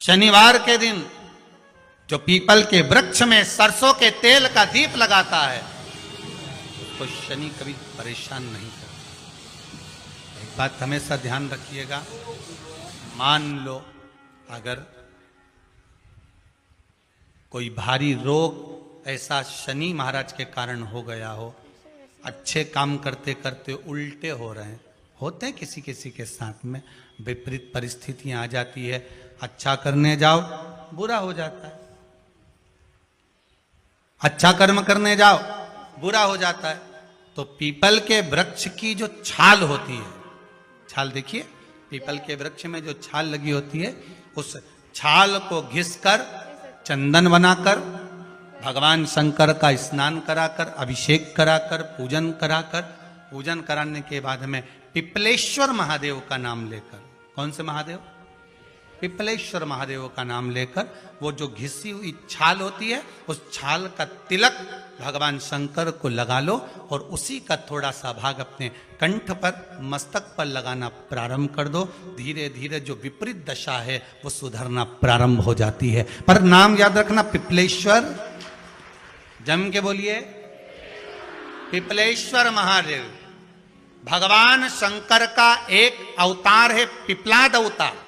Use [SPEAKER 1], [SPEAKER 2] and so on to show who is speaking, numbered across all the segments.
[SPEAKER 1] शनिवार के दिन जो पीपल के वृक्ष में सरसों के तेल का दीप लगाता है तो शनि कभी परेशान नहीं करता। एक बात हमेशा ध्यान रखिएगा, मान लो अगर कोई भारी रोग ऐसा शनि महाराज के कारण हो गया हो, अच्छे काम करते करते उल्टे हो रहे हैं, होते हैं किसी किसी के साथ में, विपरीत परिस्थितियां आ जाती है, अच्छा करने जाओ बुरा हो जाता है, अच्छा कर्म करने जाओ बुरा हो जाता है। तो पीपल के वृक्ष की जो छाल होती है, छाल देखिए, पीपल के वृक्ष में जो छाल लगी होती है, उस छाल को घिसकर चंदन बनाकर भगवान शंकर का स्नान कराकर, अभिषेक कराकर, पूजन कराने के बाद में पिपलेश्वर महादेव का नाम लेकर, कौन से महादेव? पिपलेश्वर महादेव का नाम लेकर वो जो घिसी हुई छाल होती है, उस छाल का तिलक भगवान शंकर को लगा लो और उसी का थोड़ा सा भाग अपने कंठ पर, मस्तक पर लगाना प्रारंभ कर दो। धीरे धीरे जो विपरीत दशा है वो सुधरना प्रारंभ हो जाती है। पर नाम याद रखना, पिपलेश्वर, जम के बोलिए, पिपलेश्वर महादेव भगवान शंकर का एक अवतार है, पिपलाद अवतार।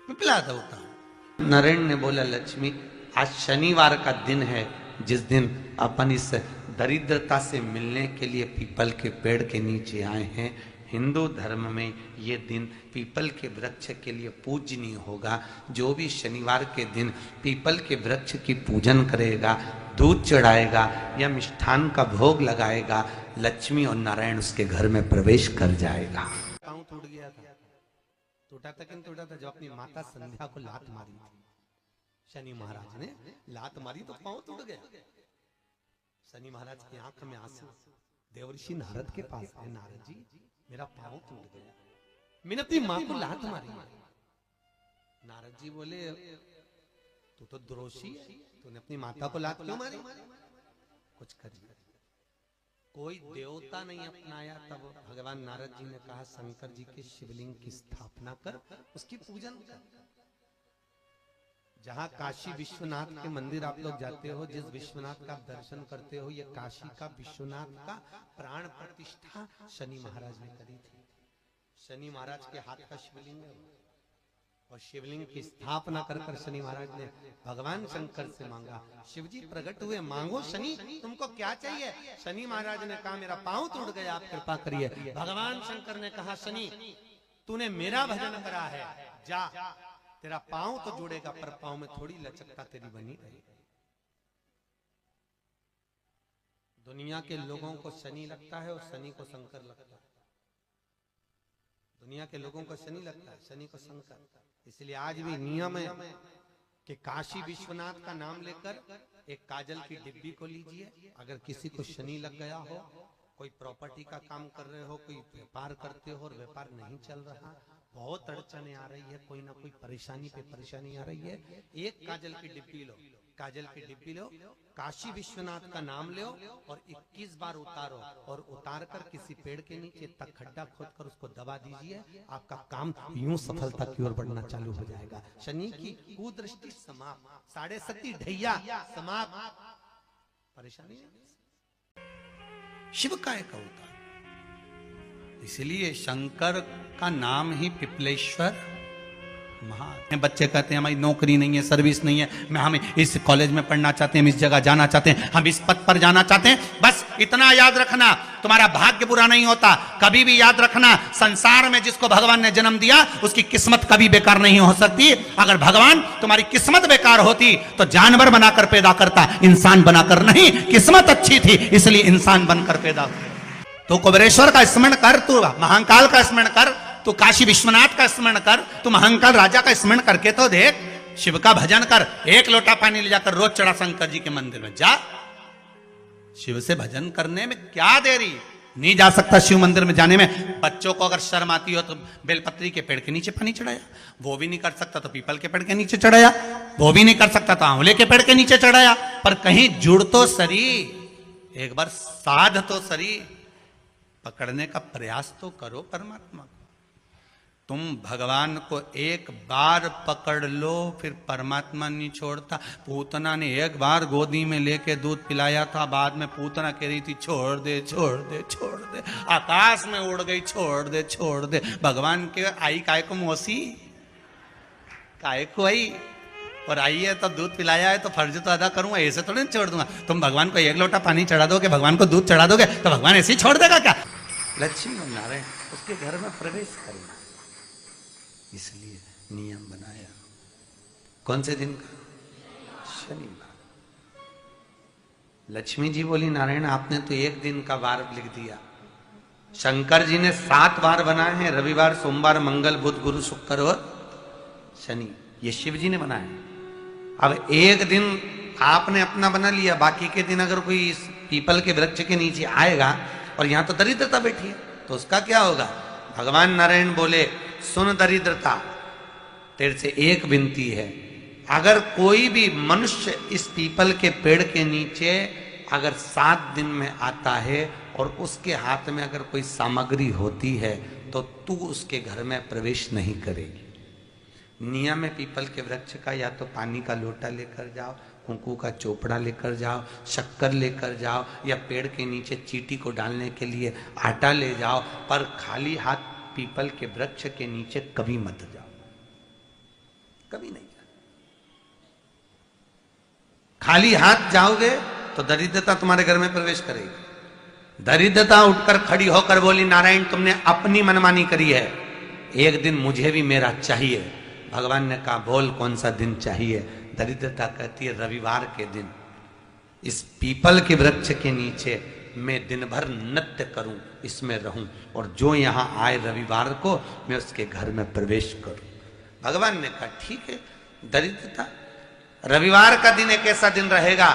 [SPEAKER 1] पिपलाद अवतार। नरेंद्र ने बोला, लक्ष्मी आज शनिवार का दिन है, जिस दिन अपन इस दरिद्रता से मिलने के लिए पीपल के पेड़ के नीचे आए हैं। हिंदू धर्म में ये दिन पीपल के वृक्ष के लिए पूजनीय होगा। जो भी शनिवार के दिन पीपल के वृक्ष की पूजन करेगा, दूध चढ़ाएगा या मिष्ठान का भोग लगाएगा, लक्ष्मी और नारायण उसके घर में प्रवेश कर जाएगा। पाँव टूट गया था, टूटा था कि नहीं टूटा था? जब अपनी माता संध्या को लात मारी थी, शनि महाराज ने लात मारी तो पाँव टूट गया। शनि महाराज की आंख में आंसू, देवर्षि नारद के पास है, नारद जी मेरा पाँव टूट गया, मैंने अपनी माँ को लात मारी। नारद जी बोले, तू तो द्रोषी है, तूने अपनी माता को लात क्यों मारी? कुछ करिए। कोई देवता नहीं अपनाया, तब भगवान नारद जी ने कहा, शंकर जी के शिवलिंग की स्थापना कर, उसकी पूजन कर। जहां काशी विश्वनाथ के मंदिर आप लोग जाते हो, जिस विश्वनाथ का दर्शन करते हो, ये काशी का विश्वनाथ का प्राण प्रतिष्ठा शनि महाराज ने करी थी। शनि महाराज के हाथ का शिवलिंग है, और शिवलिंग की स्थापना कर कर शनि महाराज ने भगवान शंकर से मांगा। शिवजी प्रकट हुए, मांगो शनि, तुमको क्या चाहिए? शनि महाराज ने कहा, मेरा पांव टूट गया, आप कृपा करिए। भगवान शंकर ने कहा, शनि तूने मेरा भजन करा है, जा, तेरा पांव तो जुड़ेगा पर पांव में थोड़ी लचकता तेरी बनी रही। दुनिया के लोगों को शनि लगता है और शनि को शंकर लगता है। दुनिया के लोगों को शनि लगता है, शनि को शंकर। इसलिए आज भी नियम है कि काशी विश्वनाथ का नाम लेकर एक काजल की डिब्बी को लीजिए। अगर किसी को शनि लग गया हो, कोई प्रॉपर्टी का काम कर रहे हो, कोई व्यापार करते हो और व्यापार नहीं चल रहा, बहुत अड़चने आ रही है, कोई ना कोई परेशानी पे परेशानी आ रही है, एक काजल की डिब्बी लो, काजल की डिब्बी लो, काशी विश्वनाथ का नाम लो और 21 बार उतारो, और उतार कर किसी पेड़ के नीचे तक खड्डा खोद कर उसको दबा दीजिए। आपका काम यूं सफलता की ओर बढ़ना चालू हो जाएगा। शनि की कुदृष्टि समाप्त, 7.5 ढैया समाप्त, परेशानी शिव का एक अवतार। इसलिए शंकर का नाम ही पिपलेश्वर महादेव। बच्चे कहते हैं हमारी नौकरी नहीं है, सर्विस नहीं है, हम इस कॉलेज में पढ़ना चाहते हैं, हम इस जगह जाना चाहते हैं, हम इस पद पर जाना चाहते हैं। बस इतना याद रखना, तुम्हारा भाग्य बुरा नहीं होता। कभी भी याद रखना, संसार में जिसको भगवान ने जन्म दिया उसकी किस्मत कभी बेकार नहीं हो सकती। अगर भगवान तुम्हारी किस्मत बेकार होती तो जानवर बनाकर पैदा करता, इंसान बनाकर नहीं। किस्मत अच्छी थी इसलिए इंसान बनकर पैदा हुआ। तो कुबेरेश्वर का स्मरण कर, तू महाकाल का स्मरण कर, तू काशी विश्वनाथ का स्मरण कर, तू महाकाल राजा का स्मरण करके तो देख, शिव का भजन कर। एक लोटा पानी ले जाकर रोज चढ़ा शंकर जी के मंदिर में, जा। शिव से भजन करने में क्या देरी? नहीं जा सकता शिव मंदिर में जाने में? बच्चों को अगर शर्म आती हो तो बेलपत्री के पेड़ के नीचे पानी चढ़ाया, वो भी नहीं कर सकता तो पीपल के पेड़ के नीचे चढ़ाया, वो भी नहीं कर सकता तो आंवले के पेड़ के नीचे चढ़ाया। पर कहीं जुड़ तो सरी, एक बार साध तो सरी, पकड़ने का प्रयास तो करो परमात्मा को। तुम भगवान को एक बार पकड़ लो फिर परमात्मा नहीं छोड़ता। पूतना ने एक बार गोदी में लेके दूध पिलाया था, बाद में पूतना कह रही थी छोड़ दे छोड़ दे छोड़ दे, आकाश में उड़ गई, छोड़ दे छोड़ दे। भगवान के आई काय को मौसी, काय को आई, और आई है तो दूध पिलाया है तो फर्ज तो अदा करूंगा, ऐसे थोड़ी नहीं छोड़ दूंगा। तुम भगवान को एक लोटा पानी चढ़ा दोगे, भगवान को दूध चढ़ा दोगे तो भगवान ऐसे ही छोड़ देगा क्या? लक्ष्मी और नारायण उसके घर में प्रवेश करेगा, इसलिए नियम बनाया। कौन से दिन का? शनिवार। लक्ष्मी जी बोली नारायण आपने तो एक दिन का वार लिख दिया, शंकर जी ने 7 वार बनाए हैं, रविवार, सोमवार, मंगल, बुध, गुरु, शुक्र और शनि, ये शिव जी ने बनाया। अब एक दिन आपने अपना बना लिया, बाकी के दिन अगर कोई इस पीपल के वृक्ष के नीचे आएगा और यहां तो दरिद्रता बैठी है तो उसका क्या होगा? भगवान नारायण बोले सुन दरिद्रता, तेरे से एक विनती है, अगर कोई भी मनुष्य इस पीपल के पेड़ के नीचे अगर 7 दिन में आता है और उसके हाथ में अगर कोई सामग्री होती है तो तू उसके घर में प्रवेश नहीं करेगी। नियम है पीपल के वृक्ष का, या तो पानी का लोटा लेकर जाओ, कुंकू का चोपड़ा लेकर जाओ, शक्कर लेकर जाओ, या पेड़ के नीचे चींटी को डालने के लिए आटा ले जाओ, पर खाली हाथ पीपल के वृक्ष के नीचे कभी मत जाओ, कभी नहीं जाओ। खाली हाथ जाओगे तो दरिद्रता तुम्हारे घर में प्रवेश करेगी। दरिद्रता उठकर खड़ी होकर बोली नारायण तुमने अपनी मनमानी करी है, एक दिन मुझे भी मेरा चाहिए। भगवान ने कहा बोल कौन सा दिन चाहिए? दरिद्रता कहती है रविवार के दिन इस पीपल के वृक्ष के नीचे मैं दिन भर नृत्य करूं, इसमें रहूं, और जो यहां आए रविवार को मैं उसके घर में प्रवेश करूं। भगवान ने कहा ठीक है। दरिद्रता रविवार का दिन एक ऐसा दिन रहेगा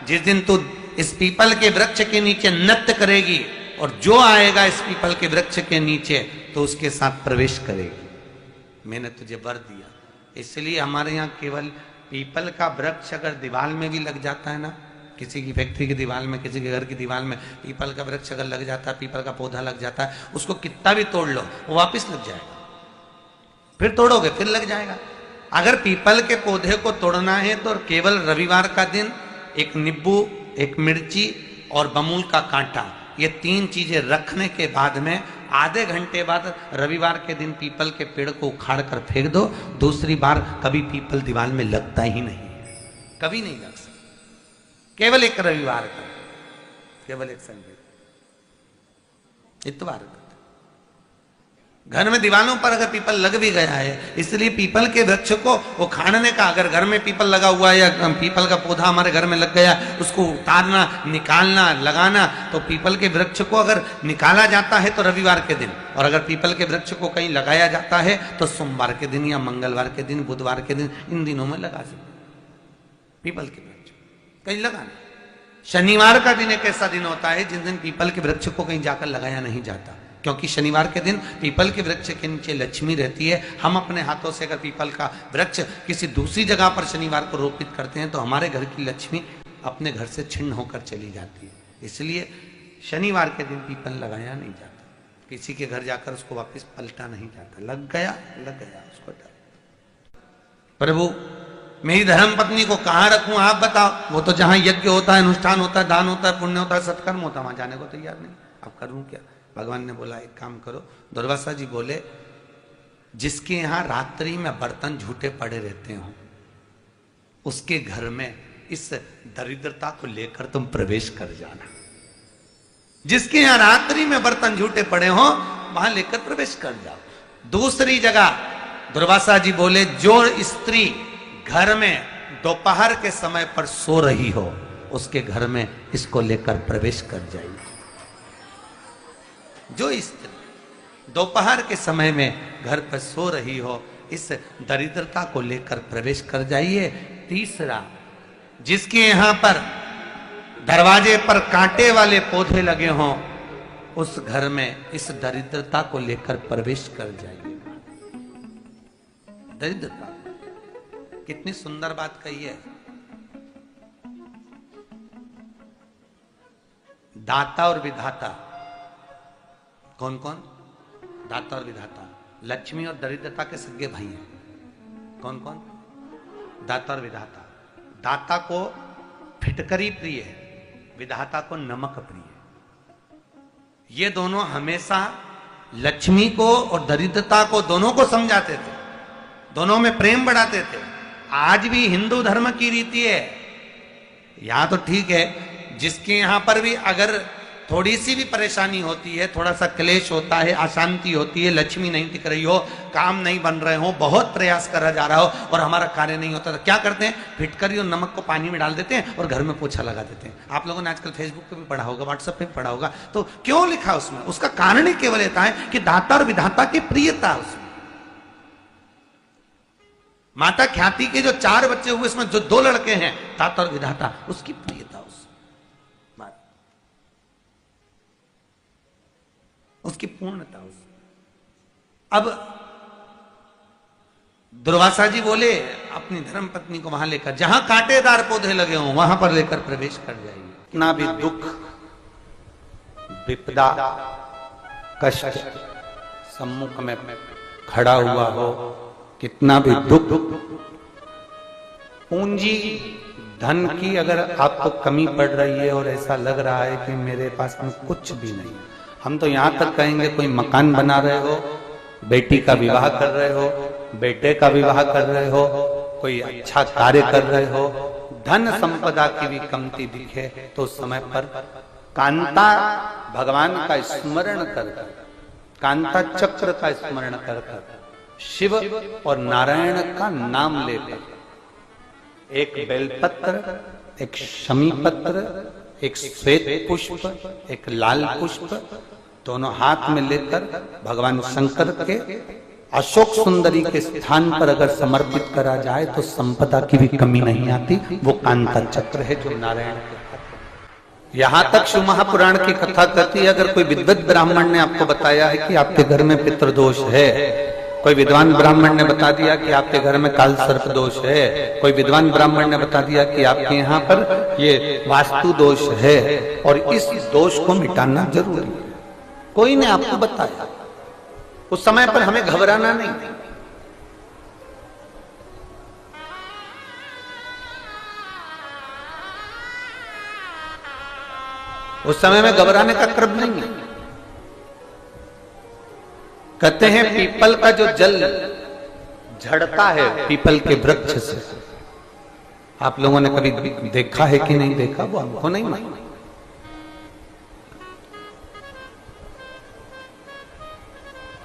[SPEAKER 1] जिस दिन तू इस पीपल के वृक्ष के नीचे नृत्य करेगी और जो आएगा इस पीपल के वृक्ष के नीचे तो उसके साथ प्रवेश करेगी। मैंने तुझे वर दिया। इसलिए हमारे यहाँ केवल पीपल का वृक्ष अगर दीवार में भी लग जाता है ना, किसी की फैक्ट्री की दीवार में, किसी के घर की दीवार में पीपल का वृक्ष अगर लग जाता है, पीपल का पौधा लग जाता है, उसको कितना भी तोड़ लो वो वापस लग जाएगा, फिर तोड़ोगे फिर लग जाएगा। अगर पीपल के पौधे को तोड़ना है तो केवल रविवार का दिन एक नींबू, एक मिर्ची और बमूल का कांटा, ये 3 चीजें रखने के बाद में आधे घंटे बाद रविवार के दिन पीपल के पेड़ को उखाड़ कर फेंक दो। दूसरी बार कभी पीपल दीवार में लगता ही नहीं, कभी नहीं लग सकता। केवल एक रविवार का, केवल एक संडे, इतवार का। घर में दीवारों पर अगर पीपल लग भी गया है, इसलिए पीपल के वृक्ष को उखाड़ने का, अगर घर में पीपल लगा हुआ है या पीपल का पौधा हमारे घर में लग गया, उसको उतारना, निकालना, लगाना, तो पीपल के वृक्ष को अगर निकाला जाता है तो रविवार के दिन, और अगर पीपल के वृक्ष को कहीं लगाया जाता है तो सोमवार के दिन या मंगलवार के दिन, बुधवार के दिन, इन दिनों में लगा सकते पीपल के वृक्ष कहीं लगाना। शनिवार का दिन एक ऐसा दिन होता है जिस दिन पीपल के वृक्ष को कहीं जाकर लगाया नहीं जाता, क्योंकि शनिवार के दिन पीपल के वृक्ष के नीचे लक्ष्मी रहती है। हम अपने हाथों से अगर पीपल का वृक्ष किसी दूसरी जगह पर शनिवार को रोपित करते हैं तो हमारे घर की लक्ष्मी अपने घर से छिन्न होकर चली जाती है। इसलिए शनिवार के दिन पीपल लगाया नहीं जाता, किसी के घर जाकर उसको वापस पलटा नहीं जाता। लग गया उसको डाल। प्रभु मेरी धर्म पत्नी को कहाँ रखूं आप बताओ? वो तो जहां यज्ञ होता है, अनुष्ठान होता है, दान होता है, पुण्य होता है, सत्कर्म होता है, वहां जाने को तैयार नहीं। अब करूं क्या? भगवान ने बोला एक काम करो। दुर्वासा जी बोले जिसके यहां रात्रि में बर्तन झूठे पड़े रहते हो उसके घर में इस दरिद्रता को लेकर तुम प्रवेश कर जाना। जिसके यहां रात्रि में बर्तन झूठे पड़े हो वहां लेकर प्रवेश कर जाओ। दूसरी जगह दुर्वासा जी बोले जो स्त्री घर में दोपहर के समय पर सो रही हो उसके घर में इसको लेकर प्रवेश कर जाइए। जो स्त्री दोपहर के समय में घर पर सो रही हो इस दरिद्रता को लेकर प्रवेश कर जाइए। तीसरा, जिसके यहां पर दरवाजे पर कांटे वाले पौधे लगे हों उस घर में इस दरिद्रता को लेकर प्रवेश कर जाइए। दरिद्रता कितनी सुंदर बात कही है। दाता और विधाता कौन कौन? दाता और विधाता। लक्ष्मी और दरिद्रता के सगे भाई हैं। कौन कौन? दाता और विधाता। दाता को फिटकरी प्रिय है, विधाता को नमक प्रिय है। ये दोनों हमेशा लक्ष्मी को और दरिद्रता को दोनों को समझाते थे, दोनों में प्रेम बढ़ाते थे। आज भी हिंदू धर्म की रीति है। यहां तो ठीक है, जिसके यहां पर भी अगर थोड़ी सी भी परेशानी होती है, थोड़ा सा क्लेश होता है, अशांति होती है, लक्ष्मी नहीं टिक रही हो, काम नहीं बन रहे हो, बहुत प्रयास करा जा रहा हो और हमारा कार्य नहीं होता, तो क्या करते हैं? फिटकरी और नमक को पानी में डाल देते हैं और घर में पोछा लगा देते हैं। आप लोगों ने आजकल फेसबुक पे भी पढ़ा होगा, व्हाट्सएप पे भी पढ़ा होगा। तो क्यों लिखा उसमें? उसका कारण ही केवल ये है कि दाता और विधाता की प्रियता उसमें। माता ख्याति के जो 4 बच्चे हुए, इसमें जो 2 लड़के हैं, दाता और विधाता, उसकी प्रियता उसकी पूर्णता उस। अब दुर्वासा जी बोले अपनी धर्म पत्नी को वहां लेकर, जहां कांटेदार पौधे लगे हों वहां पर लेकर प्रवेश कर जाइए। इतना भी दुख, विपदा, कष्ट सम्मुख में खड़ा हुआ हो, कितना भी दुख, पूंजी धन की अगर आपको कमी पड़ रही है और ऐसा लग रहा है कि मेरे पास में कुछ भी नहीं, हम तो यहां तक कहेंगे कोई मकान बना रहे हो, बेटी का विवाह कर रहे हो, बेटे का विवाह कर रहे हो, कोई अच्छा कार्य कर रहे हो, धन संपदा की भी कमती दिखे, तो उस समय पर कांता भगवान का स्मरण कर, कांता चक्र का स्मरण कर, शिव और नारायण का नाम लेकर, एक बेलपत्र, एक शमी पत्र, एक श्वेत पुष्प, एक लाल पुष्प, दोनों हाथ में लेकर भगवान शंकर के अशोक सुंदरी के स्थान पर अगर समर्पित करा जाए तो संपदा की भी कमी नहीं आती। वो कांता चक्र है जो नारायण के। यहां तक शिव महापुराण की कथा कहती है, अगर कोई विद्वत ब्राह्मण ने आपको बताया है कि आपके घर में पितृदोष है, कोई विद्वान ब्राह्मण ने बता दिया कि आपके घर में काल सर्प दोष है, कोई विद्वान ब्राह्मण ने बता दिया कि आपके यहाँ पर ये वास्तु दोष है और इस दोष को मिटाना जरूरी है, कोई ने आपको बताया, उस समय पर हमें घबराना नहीं। उस समय में घबराने का क्रम नहीं है। कहते हैं पीपल का जो जल झड़ता है पीपल के वृक्ष से, आप लोगों ने कभी देखा है कि नहीं देखा, वो हमको नहीं मालूम।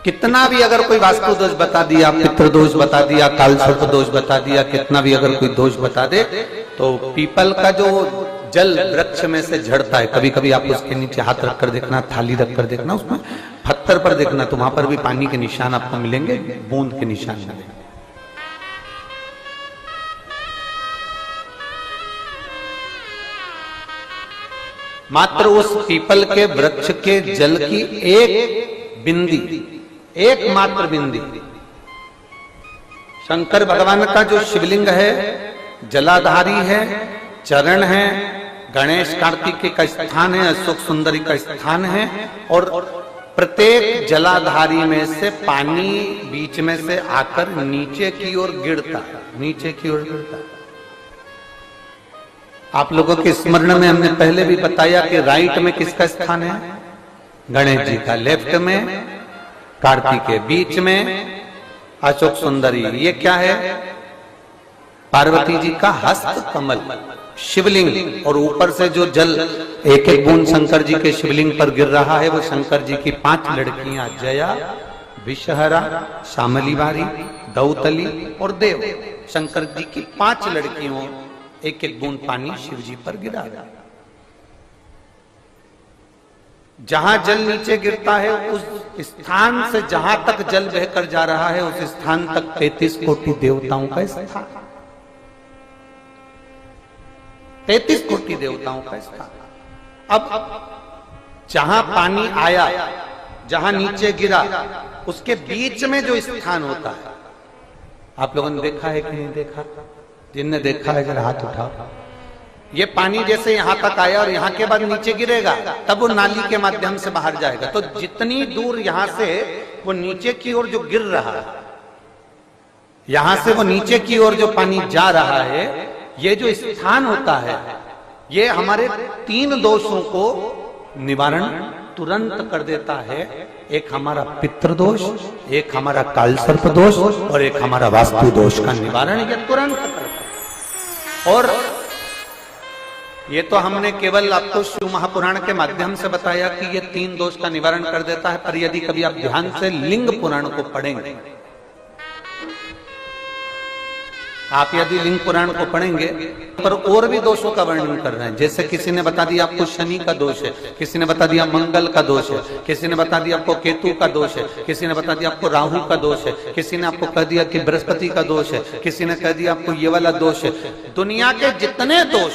[SPEAKER 1] कितना भी अगर कोई वास्तु दोष बता दिया, पितृदोष बता दिया, काल सर्प दोष बता दिया, कितना भी अगर कोई दोष बता दे, तो पीपल का जो जल वृक्ष में से झड़ता है, कभी कभी आप उसके नीचे हाथ रखकर देखना, थाली रखकर देखना, उसमें पत्थर पर देखना, तो वहां पर भी पानी के निशान आपको मिलेंगे, बूंद के निशान मिलेंगे। मात्र उस पीपल के वृक्ष के जल की एक बिंदी, एकमात्र बिंदी, शंकर भगवान का जो शिवलिंग है, जलाधारी है, चरण है, गणेश कार्तिकेय का स्थान है, अशोक सुंदरी का स्थान है, और प्रत्येक जलाधारी में से पानी बीच में से आकर नीचे की ओर गिरता है, नीचे की ओर गिरता है। आप लोगों के स्मरण में हमने पहले भी बताया कि राइट में किसका स्थान है? गणेश जी का, लेफ्ट में कार्तिकेय, बीच में अशोक सुंदरी। ये क्या है? पार्वती जी का हस्त कमल, शिवलिंग, और ऊपर से जो जल एक एक बूंद शंकर जी के शिवलिंग पर गिर रहा है, वो शंकर जी की 5 लड़कियां, जया, विषहरा, शामली बारी, दौतली और देव, शंकर जी की 5 लड़कियों एक एक बूंद पानी शिव जी पर गिरा। जहां जल नीचे गिरता है उस स्थान से जहां तक जल बहकर जा रहा है उस स्थान तक 33 कोटि देवताओं का स्थान, 33 कोटि देवताओं का स्थान। अब जहां पानी आया, जहां नीचे गिरा, उसके बीच में जो स्थान होता है, आप लोगों ने देखा है कि नहीं देखा? जिनने देखा है जरा हाथ उठाओ। ये पानी जैसे यहां तक आया और यहां के बाद नीचे गिरेगा, तब वो नाली के माध्यम से बाहर जाएगा। तो जितनी दूर यहां से वो नीचे की ओर जो गिर रहा है, यहां से वो नीचे की ओर जो पानी जा रहा है, ये जो स्थान होता है, ये हमारे 3 दोषों को निवारण तुरंत कर देता है। एक हमारा पितृ दोष, एक हमारा काल सर्प दोष और एक हमारा वास्तु दोष का निवारण ये तुरंत करता है। और ये तो हमने केवल आपको शिव महापुराण के माध्यम से बताया कि ये 3 दोष का निवारण कर देता है, पर यदि कभी आप ध्यान से लिंग पुराण को पढ़ेंगे, आप यदि लिंग पुराण को पढ़ेंगे पर और भी दोषों का वर्णन कर रहे हैं। जैसे किसी ने बता दिया आपको शनि का दोष है, किसी ने बता दिया मंगल का दोष है, किसी ने बता दिया आपको केतु का दोष है, किसी ने बता दिया आपको राहु का दोष है, किसी ने आपको कह दिया कि बृहस्पति का दोष है, किसी ने कह दिया आपको ये वाला दोष है। दुनिया के जितने दोष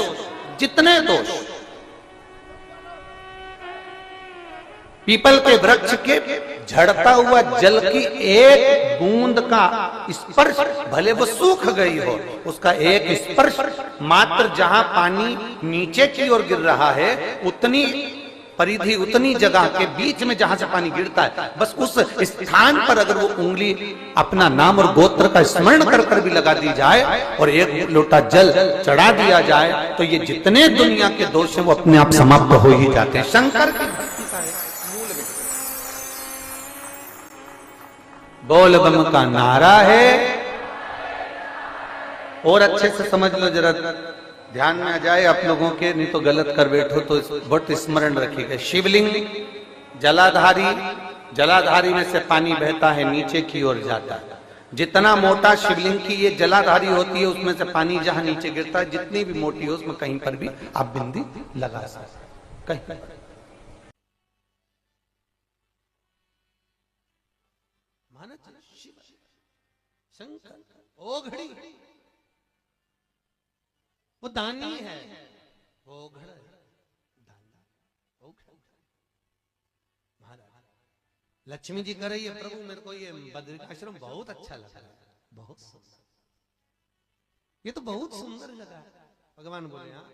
[SPEAKER 1] पीपल के वृक्ष के झड़ता हुआ जल की एक बूंद का स्पर्श, भले वो सूख गई हो, उसका एक स्पर्श मात्र जहां पानी नीचे की ओर गिर रहा है, उतनी परिधि, उतनी जगह के बीच में जहां से पानी गिरता है, बस उस स्थान पर अगर वो उंगली अपना नाम और गोत्र का स्मरण कर कर भी लगा दी जाए और एक लोटा जल चढ़ा दिया जाए, तो ये जितने दुनिया के दोष हैं वो अपने आप समाप्त हो ही जाते हैं। शंकर की भक्ति का मूल में बोल बम का नारा है। और अच्छे से समझ लो, जरा ध्यान में आ जाए आप लोगों के, नहीं तो गलत कर बैठो तो बहुत स्मरण रखिएगा। शिवलिंग जलाधारी में से पानी बहता है, नीचे की ओर जाता है। जितना मोटा शिवलिंग की ये जलाधारी होती है, उसमें से पानी जहां नीचे गिरता है, जितनी भी मोटी हो, उसमें कहीं पर भी आप बिंदी लगा सकते हैं, कहीं शंकर ओघड़ी, वो दानी है, ओघड़ लक्ष्मी जी कर रही है, प्रभु मेरे को ये बद्रिकाश्रम बहुत अच्छा लगा, बहुत सुंदर, ये तो बहुत सुंदर जगह है। भगवान बोले हाँ,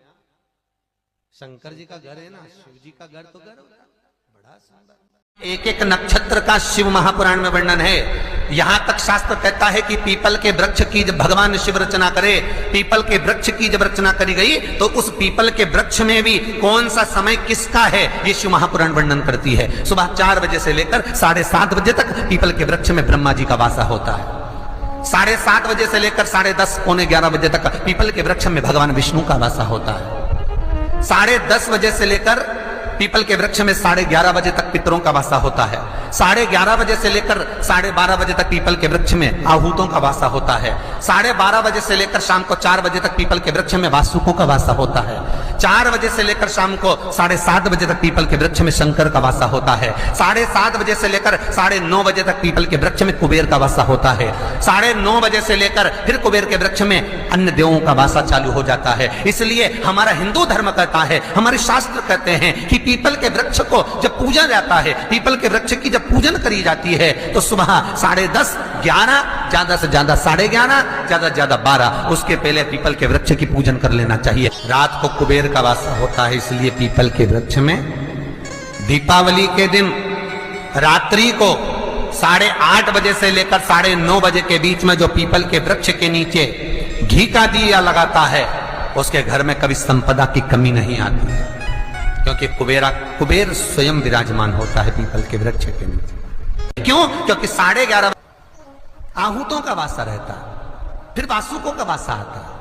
[SPEAKER 1] शंकर जी का घर है ना, शिव जी का घर तो घर होगा, बड़ा सुंदर। एक एक नक्षत्र का शिव महापुराण में वर्णन है। यहां तक शास्त्र कहता है कि पीपल के वृक्ष की जब भगवान शिव रचना करे, पीपल के वृक्ष की जब रचना करी गई, तो उस पीपल के वृक्ष में भी कौन सा समय किसका है, ये शिव महापुराण वर्णन करती है। सुबह 4 बजे से लेकर 7:30 बजे तक पीपल के वृक्ष में ब्रह्मा जी का वासा होता है। 7:30 बजे से लेकर 10:30 पौने 11 बजे तक पीपल के वृक्ष में भगवान विष्णु का वासा होता है। 10:30 बजे से लेकर पीपल के वृक्ष में 11:30 बजे तक पितरों का वासा होता है। 11:30 बजे से लेकर 12:30 बजे तक पीपल के वृक्ष में आहूतों का वासा होता है। 12:30 बजे से लेकर शाम को 4 बजे तक पीपल के वृक्ष में वासुकों का वासा होता है। 4 बजे से लेकर शाम को 7:30 बजे तक पीपल के वृक्ष में शंकर का वासा होता है। 7:30 बजे से लेकर 9:30 बजे तक पीपल के वृक्ष में कुबेर का वासा होता है। 9:30 बजे से लेकर फिर कुबेर के वृक्ष में अन्य देवों का वासा चालू हो जाता है। इसलिए हमारा हिंदू धर्म कहता है, हमारे शास्त्र कहते हैं कि पीपल के वृक्ष को जब पूजा जाता है, पीपल के वृक्ष की जब पूजन करी जाती है, तो सुबह 10:30, 11, ज्यादा से ज्यादा 11:30, ज्यादा से ज्यादा 12, उसके पहले पीपल के वृक्ष की पूजन कर लेना चाहिए। रात को कुबेर का वासा होता है, इसलिए पीपल के वृक्ष में दीपावली के दिन रात्रि को 8:30 बजे से लेकर 9:30 बजे के बीच में जो पीपल के वृक्ष के नीचे घी का दिया लगाता है, उसके घर में कभी संपदा की कमी नहीं आती है, क्योंकि कुबेर स्वयं विराजमान होता है पीपल के वृक्ष के नीचे। क्यों? क्योंकि 11:30 आहूतों का वासा रहता है, फिर वासुकों का वासा आता है।